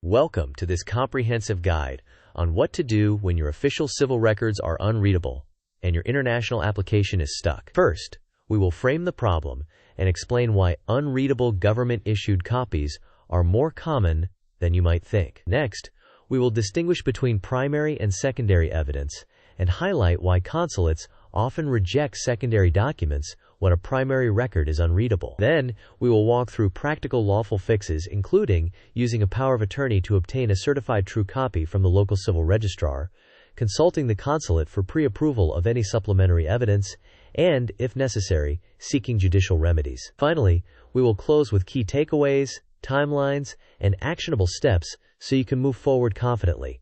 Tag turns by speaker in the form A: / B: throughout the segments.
A: Welcome to this comprehensive guide on what to do when your official civil records are unreadable and your international application is stuck. First, we will frame the problem and explain why unreadable government-issued copies are more common than you might think. Next, we will distinguish between primary and secondary evidence and highlight why consulates often reject secondary documents when a primary record is unreadable. Then, we will walk through practical lawful fixes, including using a power of attorney to obtain a certified true copy from the local civil registrar, consulting the consulate for pre-approval of any supplementary evidence, and, if necessary, seeking judicial remedies. Finally, we will close with key takeaways, timelines, and actionable steps so you can move forward confidently.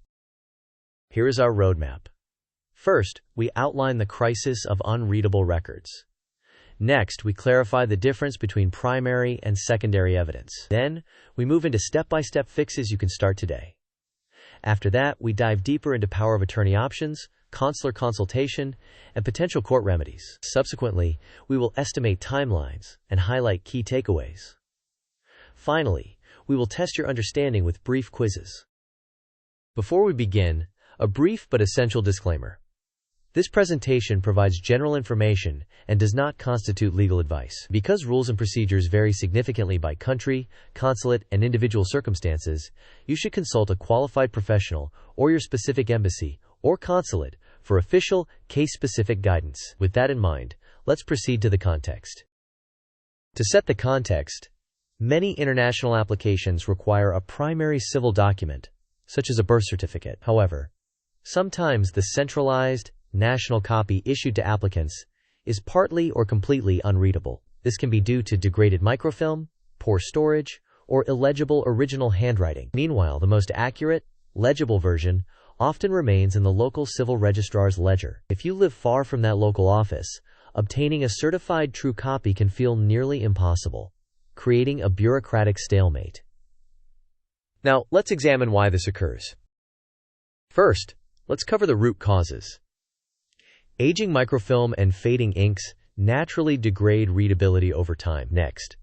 A: Here is our roadmap. First, we outline the crisis of unreadable records. Next, we clarify the difference between primary and secondary evidence. Then, we move into step-by-step fixes you can start today. After that, we dive deeper into power of attorney options, consular consultation, and potential court remedies. Subsequently, we will estimate timelines and highlight key takeaways. Finally, we will test your understanding with brief quizzes. Before we begin, a brief but essential disclaimer. This presentation provides general information and does not constitute legal advice. Because rules and procedures vary significantly by country, consulate, and individual circumstances, you should consult a qualified professional or your specific embassy or consulate for official, case-specific guidance. With that in mind, let's proceed to the context. To set the context, many international applications require a primary civil document, such as a birth certificate. However, sometimes the centralized, national copy issued to applicants is partly or completely unreadable. This can be due to degraded microfilm, poor storage, or illegible original handwriting. Meanwhile, the most accurate, legible version often remains in the local civil registrar's ledger. If you live far from that local office, obtaining a certified true copy can feel nearly impossible, creating a bureaucratic stalemate. Now, let's examine why this occurs. First, let's cover the root causes. Aging microfilm and fading inks naturally degrade readability over time. Next,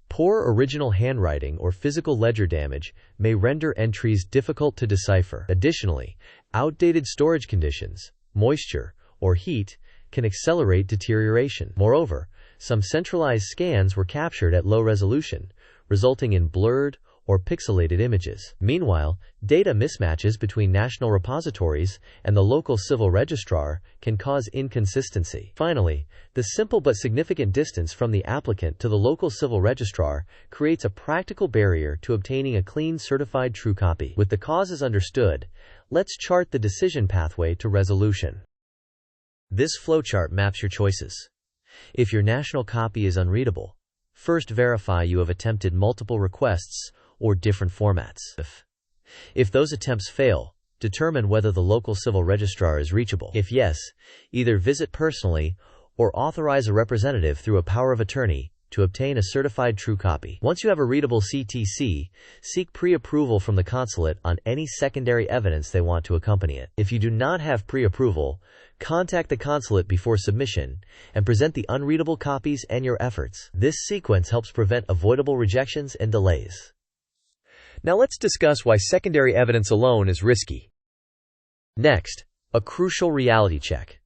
A: poor original handwriting or physical ledger damage may render entries difficult to decipher. Additionally, outdated storage conditions, moisture, or heat can accelerate deterioration. Moreover, some centralized scans were captured at low resolution, resulting in blurred or pixelated images. Meanwhile, data mismatches between national repositories and the local civil registrar can cause inconsistency. Finally, the simple but significant distance from the applicant to the local civil registrar creates a practical barrier to obtaining a clean certified true copy. With the causes understood, let's chart the decision pathway to resolution. This flowchart maps your choices. If your national copy is unreadable, first verify you have attempted multiple requests or different formats. If those attempts fail, determine whether the local civil registrar is reachable. If yes, either visit personally or authorize a representative through a power of attorney to obtain a certified true copy. Once you have a readable CTC, seek pre-approval from the consulate on any secondary evidence they want to accompany it. If you do not have pre-approval, contact the consulate before submission and present the unreadable copies and your efforts. This sequence helps prevent avoidable rejections and delays. Now let's discuss why secondary evidence alone is risky. Next, a crucial reality check.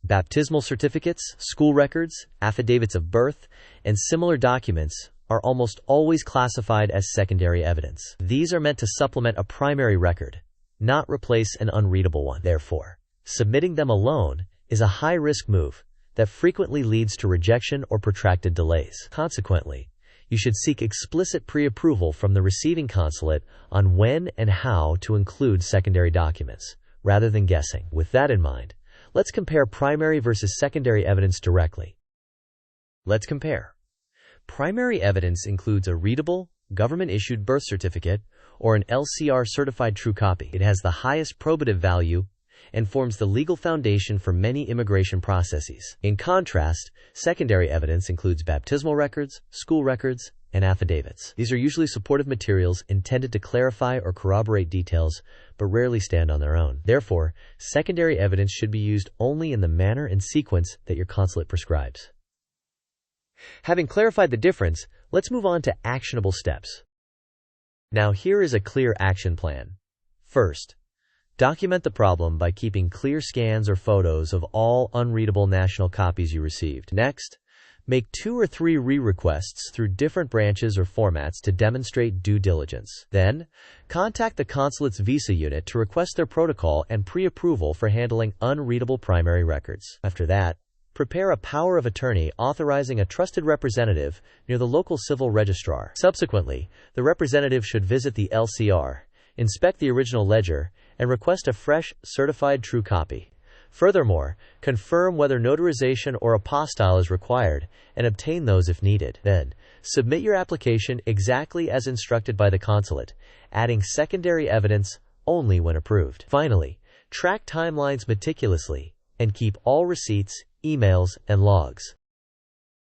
A: Baptismal certificates, school records, affidavits of birth, and similar documents are almost always classified as secondary evidence. These are meant to supplement a primary record, not replace an unreadable one. Therefore, submitting them alone is a high-risk move that frequently leads to rejection or protracted delays. Consequently, you should seek explicit pre-approval from the receiving consulate on when and how to include secondary documents, rather than guessing. With that in mind, let's compare primary versus secondary evidence directly. Let's compare. Primary evidence includes a readable, government-issued birth certificate or an LCR certified true copy. It has the highest probative value and forms the legal foundation for many immigration processes. In contrast, secondary evidence includes baptismal records, school records, and affidavits. These are usually supportive materials intended to clarify or corroborate details, but rarely stand on their own. Therefore, secondary evidence should be used only in the manner and sequence that your consulate prescribes. Having clarified the difference, let's move on to actionable steps. Now here is a clear action plan. First, document the problem by keeping clear scans or photos of all unreadable national copies you received. Next, make 2 or 3 re-requests through different branches or formats to demonstrate due diligence. Then, contact the Consulate's visa unit to request their protocol and pre-approval for handling unreadable primary records. After that, prepare a power of attorney authorizing a trusted representative near the local civil registrar. Subsequently, the representative should visit the LCR, inspect the original ledger, and request a fresh, certified true copy. Furthermore, confirm whether notarization or apostille is required and obtain those if needed. Then, submit your application exactly as instructed by the consulate, adding secondary evidence only when approved. Finally, track timelines meticulously and keep all receipts, emails, and logs.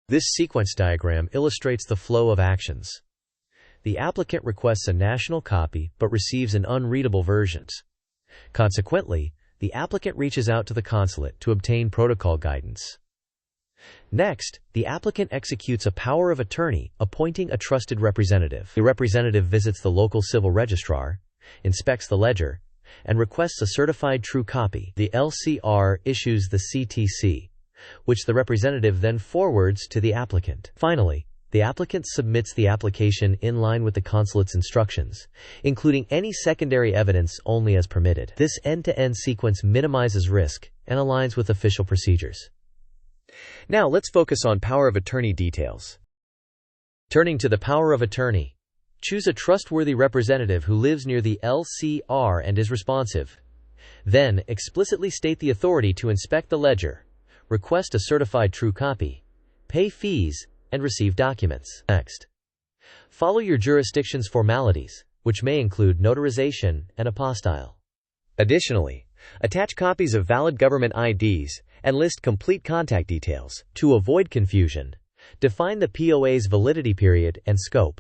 A: This sequence diagram illustrates the flow of actions. The applicant requests a national copy but receives an unreadable version. Consequently, the applicant reaches out to the consulate to obtain protocol guidance. Next, the applicant executes a power of attorney, appointing a trusted representative. The representative visits the local civil registrar, inspects the ledger, and requests a certified true copy. The LCR issues the CTC, which the representative then forwards to the applicant. Finally, the applicant submits the application in line with the consulate's instructions, including any secondary evidence only as permitted. This end-to-end sequence minimizes risk and aligns with official procedures. Now let's focus on power of attorney details. Turning to the power of attorney, choose a trustworthy representative who lives near the LCR and is responsive. Then, explicitly state the authority to inspect the ledger, request a certified true copy, pay fees, and receive documents. Next, follow your jurisdiction's formalities, which may include notarization and apostille. Additionally, attach copies of valid government IDs and list complete contact details. To avoid confusion, define the POA's validity period and scope,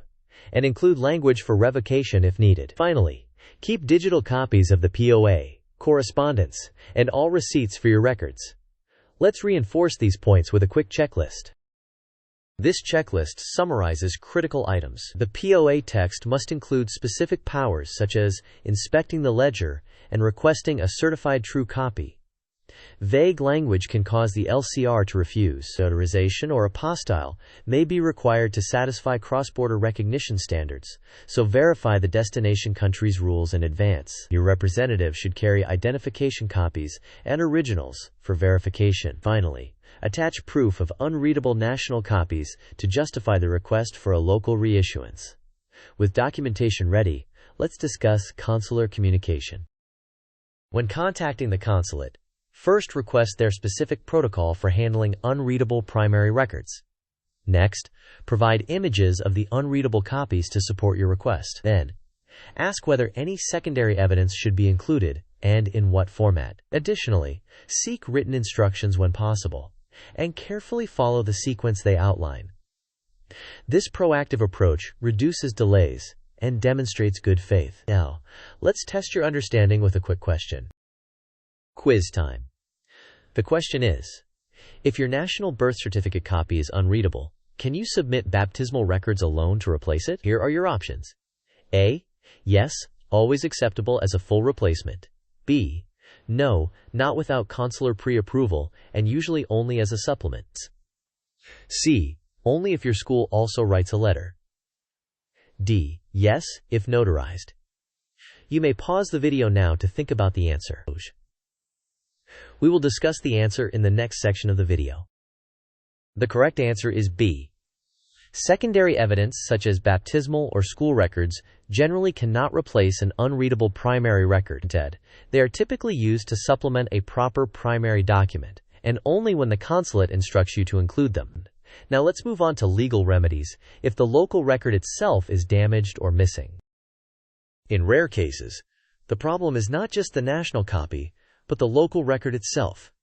A: and include language for revocation if needed. Finally, keep digital copies of the POA, correspondence, and all receipts for your records. Let's reinforce these points with a quick checklist. This checklist summarizes critical items. The POA text must include specific powers such as inspecting the ledger and requesting a certified true copy. Vague language can cause the LCR to refuse. Notarization or apostille may be required to satisfy cross-border recognition standards, so verify the destination country's rules in advance. Your representative should carry identification copies and originals for verification. Finally, attach proof of unreadable national copies to justify the request for a local reissuance. With documentation ready, let's discuss consular communication. When contacting the consulate, first request their specific protocol for handling unreadable primary records. Next, provide images of the unreadable copies to support your request. Then, ask whether any secondary evidence should be included and in what format. Additionally, seek written instructions when possible, and carefully follow the sequence they outline. This proactive approach reduces delays and demonstrates good faith. Now, let's test your understanding with a quick question. Quiz time. The question is, if your national birth certificate copy is unreadable, can you submit baptismal records alone to replace it? Here are your options. A. Yes, always acceptable as a full replacement. B. No, not without consular pre-approval and usually only as a supplement. C. Only if your school also writes a letter. D. Yes, if notarized. You may pause the video now to think about the answer. We will discuss the answer in the next section of the video. The correct answer is B. Secondary evidence such as baptismal or school records generally cannot replace an unreadable primary record. Instead, they are typically used to supplement a proper primary document, and only when the consulate instructs you to include them. Now let's move on to legal remedies if the local record itself is damaged or missing. In rare cases, the problem is not just the national copy, but the local record itself.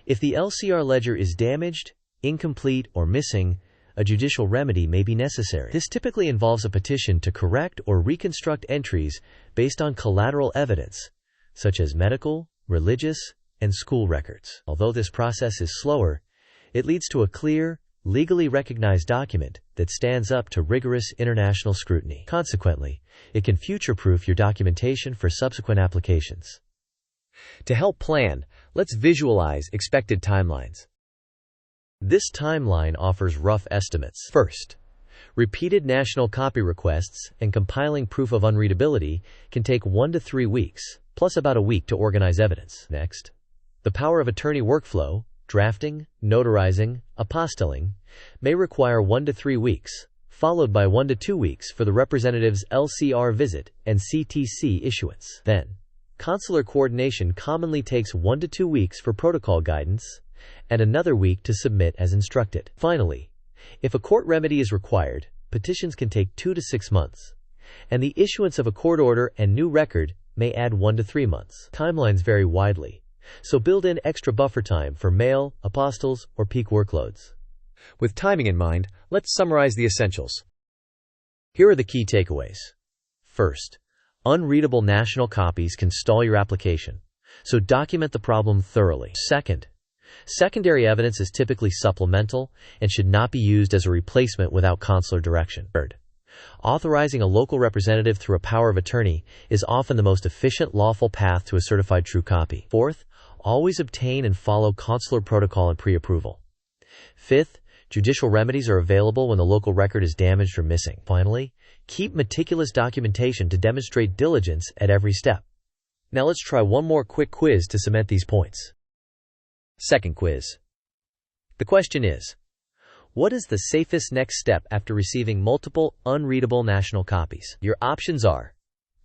A: If the LCR ledger is damaged, incomplete, or missing, a judicial remedy may be necessary. This typically involves a petition to correct or reconstruct entries based on collateral evidence, such as medical, religious, and school records. Although this process is slower, it leads to a clear, legally recognized document that stands up to rigorous international scrutiny. Consequently, it can future-proof your documentation for subsequent applications. To help plan, let's visualize expected timelines. This timeline offers rough estimates. First, repeated national copy requests and compiling proof of unreadability can take 1 to 3 weeks, plus about a week to organize evidence. Next, the power of attorney workflow, drafting, notarizing, apostilling, may require 1 to 3 weeks, followed by 1 to 2 weeks for the representative's LCR visit and CTC issuance. Then, consular coordination commonly takes 1 to 2 weeks for protocol guidance, and another week to submit as instructed. Finally, if a court remedy is required, petitions can take 2 to 6 months, and the issuance of a court order and new record may add 1 to 3 months. Timelines vary widely, so build in extra buffer time for mail, apostilles, or peak workloads. With timing in mind, let's summarize the essentials. Here are the key takeaways. First, unreadable national copies can stall your application, so document the problem thoroughly. Second, secondary evidence is typically supplemental and should not be used as a replacement without consular direction. Third, authorizing a local representative through a power of attorney is often the most efficient lawful path to a certified true copy. Fourth, always obtain and follow consular protocol and pre-approval. Fifth, judicial remedies are available when the local record is damaged or missing. Finally, keep meticulous documentation to demonstrate diligence at every step. Now let's try one more quick quiz to cement these points. Second quiz. The question is, what is the safest next step after receiving multiple unreadable national copies? Your options are: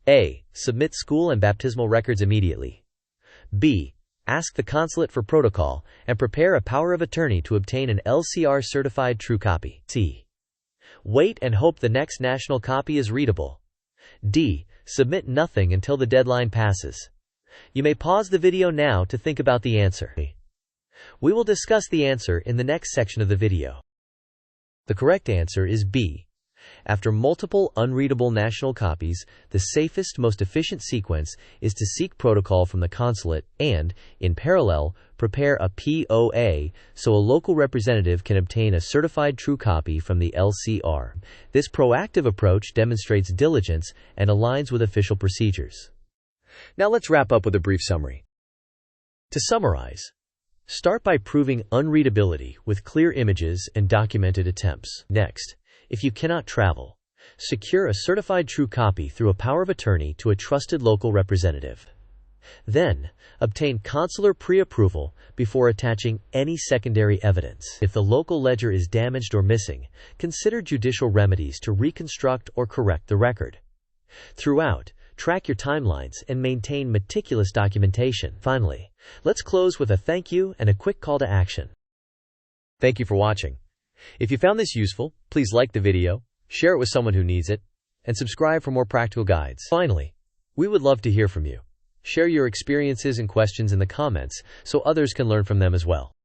A: A. Submit school and baptismal records immediately. B. Ask the consulate for protocol and prepare a power of attorney to obtain an LCR certified true copy. C. Wait and hope the next national copy is readable. D. Submit nothing until the deadline passes. You may pause the video now to think about the answer. We will discuss the answer in the next section of the video. The correct answer is B. After multiple unreadable national copies, the safest, most efficient sequence is to seek protocol from the consulate and, in parallel, prepare a POA so a local representative can obtain a certified true copy from the LCR. This proactive approach demonstrates diligence and aligns with official procedures. Now let's wrap up with a brief summary. To summarize, start by proving unreadability with clear images and documented attempts. Next, if you cannot travel, secure a certified true copy through a power of attorney to a trusted local representative. Then, obtain consular pre-approval before attaching any secondary evidence. If the local ledger is damaged or missing, consider judicial remedies to reconstruct or correct the record. Throughout, track your timelines and maintain meticulous documentation. Finally, let's close with a thank you and a quick call to action. Thank you for watching. If you found this useful, please like the video, share it with someone who needs it, and subscribe for more practical guides. Finally, we would love to hear from you. Share your experiences and questions in the comments so others can learn from them as well.